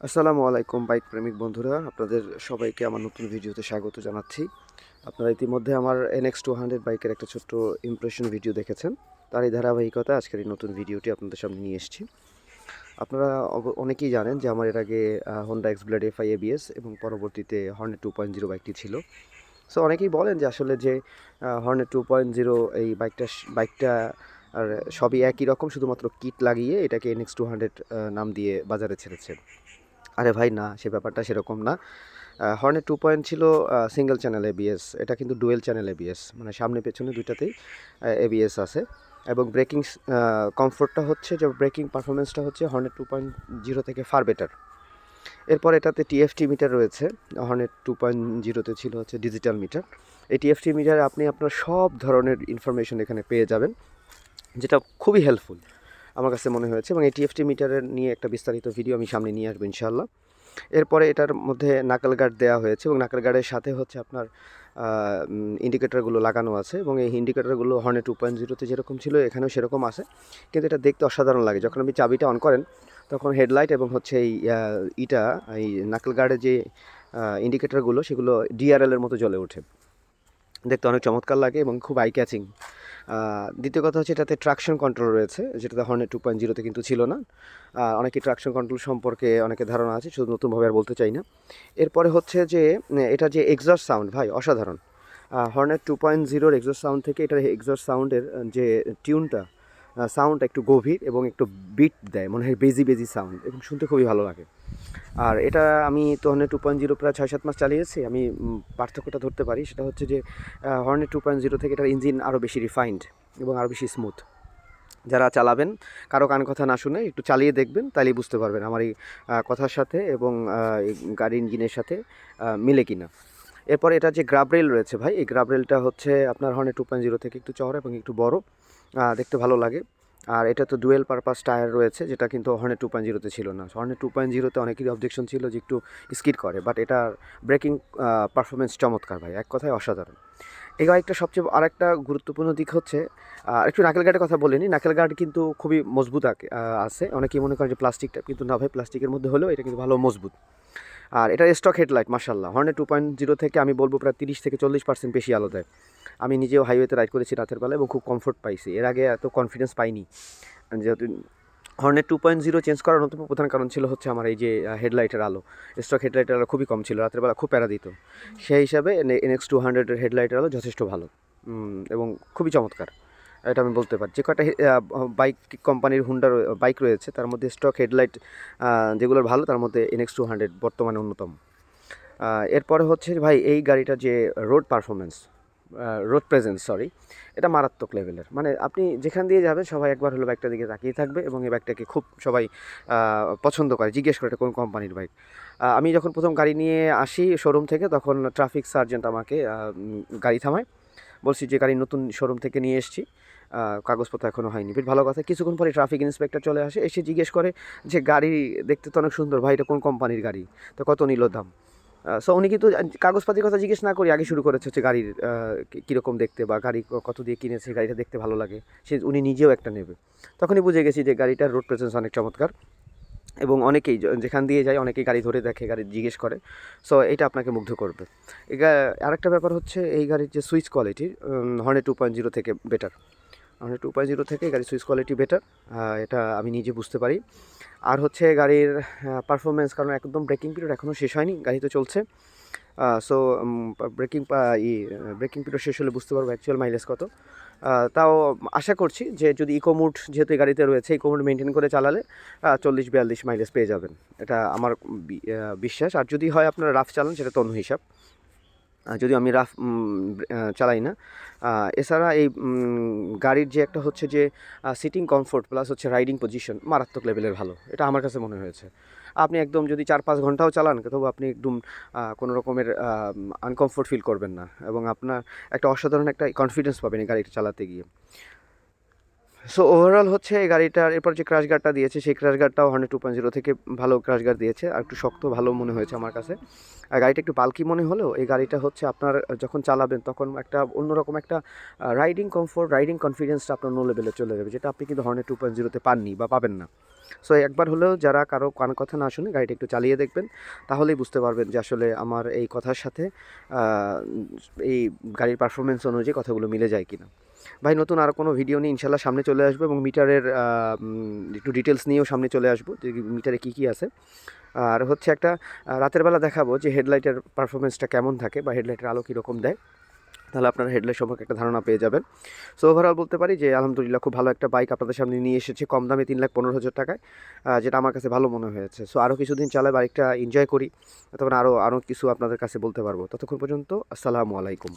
আসসালামু আলাইকুম বাইক প্রেমিক বন্ধুরা, আপনাদের সবাইকে আমার নতুন ভিডিওতে স্বাগত জানাচ্ছি। আপনারা ইতিমধ্যে আমার NX200 বাইকের একটা ছোট্ট ইমপ্রেশন ভিডিও দেখেছেন। তারই ধারাবাহিকতা আজকের এই নতুন ভিডিওটি আপনাদের সামনে নিয়ে এসেছি। আপনারা অনেকেই জানেন যে আমার এর আগে Honda X-Blade FI ABS এবং পরবর্তীতে Hornet 2.0 বাইকটি ছিল। সো অনেকেই বলেন যে আসলে যে Hornet 2.0 এই বাইকটা আর সবই একই রকম, শুধুমাত্র কিট লাগিয়ে এটাকে NX200 নাম দিয়ে বাজারে ছেড়েছে। আরে ভাই না, সে ব্যাপারটা সেরকম না। হর্নেট 2 ছিল সিঙ্গেল চ্যানেল এবিএস, এটা কিন্তু ডুয়েল চ্যানেল এবিএস, মানে সামনে পেছনে দুইটাতেই এবিএস আছে। এবং ব্রেকিং কমফোর্টটা হচ্ছে, যে ব্রেকিং পারফরমেন্সটা হচ্ছে হর্নেট 2.0 থেকে ফার বেটার। এরপর এটাতে টিএফটি মিটার রয়েছে। হর্নেট 2.0তে ছিল হচ্ছে ডিজিটাল মিটার। এই টিএফটি মিটারে আপনি আপনার সব ধরনের ইনফরমেশন এখানে পেয়ে যাবেন, যেটা খুবই হেল্পফুল আমার কাছে মনে হয়েছে। এবং এই টিএফটি মিটারের নিয়ে একটা বিস্তারিত ভিডিও আমি সামনে নিয়ে আসবো ইনশাআল্লাহ। এরপরে এটার মধ্যে নাকেল গার্ড দেওয়া হয়েছে এবং নাকেল গার্ডের সাথে হচ্ছে আপনার ইন্ডিকেটারগুলো লাগানো আছে, এবং এই ইন্ডিকেটারগুলো হর্নেট 2.0তে যেরকম ছিল এখানেও সেরকম আছে। কিন্তু এটা দেখতে অসাধারণ লাগে। যখন আপনি চাবিটা অন করেন তখন হেডলাইট এবং হচ্ছে এই নাকেল গার্ডের যে ইন্ডিকেটারগুলো সেগুলো ডিআরএলের মতো জ্বলে ওঠে। দেখতে অনেক চমৎকার লাগে এবং খুব আই ক্যাচিং। দ্বিতীয় কথা হচ্ছে এটাতে ট্রাকশন কন্ট্রোল রয়েছে, যেটাতে হর্নেট 2.0তে কিন্তু ছিল না। অনেকে ট্রাকশন কন্ট্রোল সম্পর্কে অনেকে ধারণা আছে, শুধু নতুনভাবে আর বলতে চাই না। এরপরে হচ্ছে যে এটা যে এক্সস্ট সাউন্ড, ভাই অসাধারণ। হর্নেট 2.0-র এক্সস্ট সাউন্ড থেকে এটার এক্সস্ট সাউন্ডের যে টিউনটা, সাউন্ডটা একটু গভীর এবং একটু বিট দেয়, মনে হয় বেজি বেজি সাউন্ড, এবং শুনতে খুবই ভালো লাগে। আর এটা আমি তো হর্নেট 2.0 প্রায় 6-7 মাস চালিয়েছি। আমি পার্থক্যটা ধরতে পারি, সেটা হচ্ছে যে হর্নেট 2.0 থেকে এটার ইঞ্জিন আরও বেশি রিফাইন্ড এবং আরও বেশি স্মুথ। যারা চালাবেন, কারো কান কথা না শুনে একটু চালিয়ে দেখবেন, তাহলেই বুঝতে পারবেন আমার এই কথার সাথে এবং এই গাড়ির ইঞ্জিনের সাথে মিলে কিনা। এরপরে এটা যে গ্রাব রেল রয়েছে ভাই, এই গ্রাব রেলটা হচ্ছে আপনার হর্নেট 2.0 থেকে একটু চওড়া এবং একটু বড়, দেখতে ভালো লাগে। আর এটা তো ডুয়েল পারপাস টায়ার রয়েছে, যেটা কিন্তু হর্নেট 2.0তে ছিল না। হর্নেট 2.0তে অনেকেরই অবজেকশন ছিল যে একটু স্কিড করে, বাট এটার ব্রেকিং পারফরমেন্স চমৎকার ভাই, এক কথায় অসাধারণ। এই বাইকটা সবচেয়ে আরেকটা গুরুত্বপূর্ণ দিক হচ্ছে, একটু নাকেল গার্ডের কথা বলিনি। নাকেল গার্ড কিন্তু খুবই মজবুত আছে। অনেকেই মনে করেন যে প্লাস্টিক টাইপ, কিন্তু না ভাই, প্লাস্টিকের মধ্যে হলেও এটা কিন্তু ভালো মজবুত। আর এটার স্টক হেডলাইট মাশাআল্লাহ হর্নেট 2.0 থেকে আমি বলবো প্রায় 30-40% বেশি আলো দেয়। আমি নিজেও হাইওয়েতে রাইড করেছি রাতের বেলা এবং খুব কমফোর্ট পাইছি। এর আগে এত কনফিডেন্স পাইনি। যেহেতু হর্নেট 2.0 চেঞ্জ করার অন্যতম প্রধান কারণ ছিল হচ্ছে আমার এই যে হেডলাইটের আলো, স্টক হেডলাইটের আলো খুবই কম ছিল, রাতের বেলা খুব প্যারা দিত। সেই হিসাবে NX200-এর হেডলাইটের আলো যথেষ্ট ভালো এবং খুবই চমৎকার, এটা আমি বলতে পারি। যে কটা বাইক কোম্পানির হুন্ডা বাইক রয়েছে তার মধ্যে স্টক হেডলাইট যেগুলোর ভালো, তার মধ্যে NX200 বর্তমানে অন্যতম। এরপরে হচ্ছে ভাই এই গাড়িটার যে road performance, road presence sorry, এটা মারাত্মক লেভেলের। মানে আপনি যেখান দিয়ে যাবেন সবাই একবার হলো বাইকটার দিকে তাকিয়ে থাকবে, এবং এই বাইকটাকে খুব সবাই পছন্দ করে, জিজ্ঞেস করে এটা কোন কোম্পানির বাইক। আমি যখন প্রথম গাড়ি নিয়ে আসি শোরুম থেকে, তখন ট্রাফিক সার্জেন্ট আমাকে গাড়ি থামায়, বলছি যে গাড়ি নতুন শোরুম থেকে নিয়ে এসেছি, কাগজপত্র এখনও হয়নি। বেশ ভালো কথা। কিছুক্ষণ পরে ট্রাফিক ইন্সপেক্টর চলে আসে, এসে জিজ্ঞেস করে যে গাড়ি দেখতে তো অনেক সুন্দর ভাই, এটা কোন কোম্পানির গাড়ি, তো কত নিল দাম। সো উনি কিন্তু কাগজপাতির কথা জিজ্ঞেস না করি আগে শুরু করেছে হচ্ছে গাড়ির কীরকম দেখতে, বা গাড়ি কত দিয়ে কিনেছে, গাড়িটা দেখতে ভালো লাগে, উনি নিজেও একটা নেবে। তখনই বুঝে গেছি যে গাড়িটার রোড প্রেজেন্স অনেক চমৎকার, এবং অনেকেই যেখান দিয়ে যায় অনেকেই গাড়ি ধরে দেখে, গাড়ি জিজ্ঞেস করে। সো এটা আপনাকে মুগ্ধ করবে। আরেকটা ব্যাপার হচ্ছে এই গাড়ির যে সুইচ কোয়ালিটি হর্নেট 2.0 থেকে বেটার। হর্নেট 2.0 থেকে গাড়ির সুইচ কোয়ালিটি বেটার, এটা আমি নিজে বুঝতে পারি। আর হচ্ছে গাড়ির পারফরমেন্স, কারণ একদম ব্রেকিং পিরিয়ড এখনও শেষ হয়নি, গাড়ি তো চলছে। সো ব্রেকিং ব্রেকিং পিরিয়ড শেষ হলে বুঝতে পারবো অ্যাকচুয়াল মাইলেজ কত। তাও আশা করছি যে যদি ইকো মুড যেহেতু এই গাড়িতে রয়েছে, ইকো মুড মেনটেন করে চালালে 40-42 মাইলেজ পেয়ে যাবেন, এটা আমার বিশ্বাস। আর যদি হয় আপনারা রাফ চালান, সেটা তো অন্য হিসাব, যদিও আমি রাফ চালাই না। এছাড়া এই গাড়ির যে একটা হচ্ছে যে সিটিং কমফোর্ট প্লাস হচ্ছে রাইডিং পজিশন মারাত্মক লেভেলের ভালো, এটা আমার কাছে মনে হয়েছে। আপনি একদম যদি 4-5 ঘন্টাও চালান, তবু আপনি একদম কোনো রকমের আনকমফোর্ট ফিল করবেন না, এবং আপনার একটা অসাধারণ একটা কনফিডেন্স পাবেন এই গাড়িটা চালাতে গিয়ে। সো ওভারঅল হচ্ছে এই গাড়িটার এরপর যে ক্র্যাশ গার্ডটা দিয়েছে সেই ক্র্যাশ গার্ডটাও হর্নেট 2.0 থেকে ভালো ক্র্যাশ গার্ড দিয়েছে, আর একটু শক্ত ভালো মনে হয়েছে আমার কাছে। আর গাড়িটা একটু বাল্কি মনে হলেও এই গাড়িটা হচ্ছে আপনার যখন চালাবেন তখন একটা অন্যরকম একটা রাইডিং কমফোর্ট, রাইডিং কনফিডেন্সটা আপনার অন্য লেভেলে চলে যাবে, যেটা আপনি কিন্তু হর্নেট 2.0-তে পাননি বা পাবেন না। সো একবার হলেও যারা কারো কান কথা না শুনে গাড়িটা একটু চালিয়ে দেখবেন, তাহলেই বুঝতে পারবেন যে আসলে আমার এই কথার সাথে এই গাড়ির পারফরমেন্স অনুযায়ী কথাগুলো মিলে যায় কিনা। ভাই নতুন আরও কোনো ভিডিও নিয়ে ইনশাল্লাহ সামনে চলে আসবো, এবং মিটারের একটু ডিটেলস নিয়েও সামনে চলে আসবো যে মিটারে কী কী আছে। আর হচ্ছে একটা রাতের বেলা দেখাবো যে হেডলাইটের পারফরমেন্সটা কেমন থাকে বা হেডলাইটের আলো কীরকম দেয়, তাহলে আপনারা হেডলাইট সম্পর্কে একটা ধারণা পেয়ে যাবেন। সো ওভারঅল বলতে পারি যে আলহামদুলিল্লাহ খুব ভালো একটা বাইক আপনাদের সামনে নিয়ে এসেছে কম দামে 3,15,000 টাকায়, যেটা আমার কাছে ভালো মনে হয়েছে। সো আরও কিছুদিন চালাই বাইকটা এনজয় করি, তখন আরও কিছু আপনাদের কাছে বলতে পারবো। ততক্ষণ পর্যন্ত আসসালামু আলাইকুম।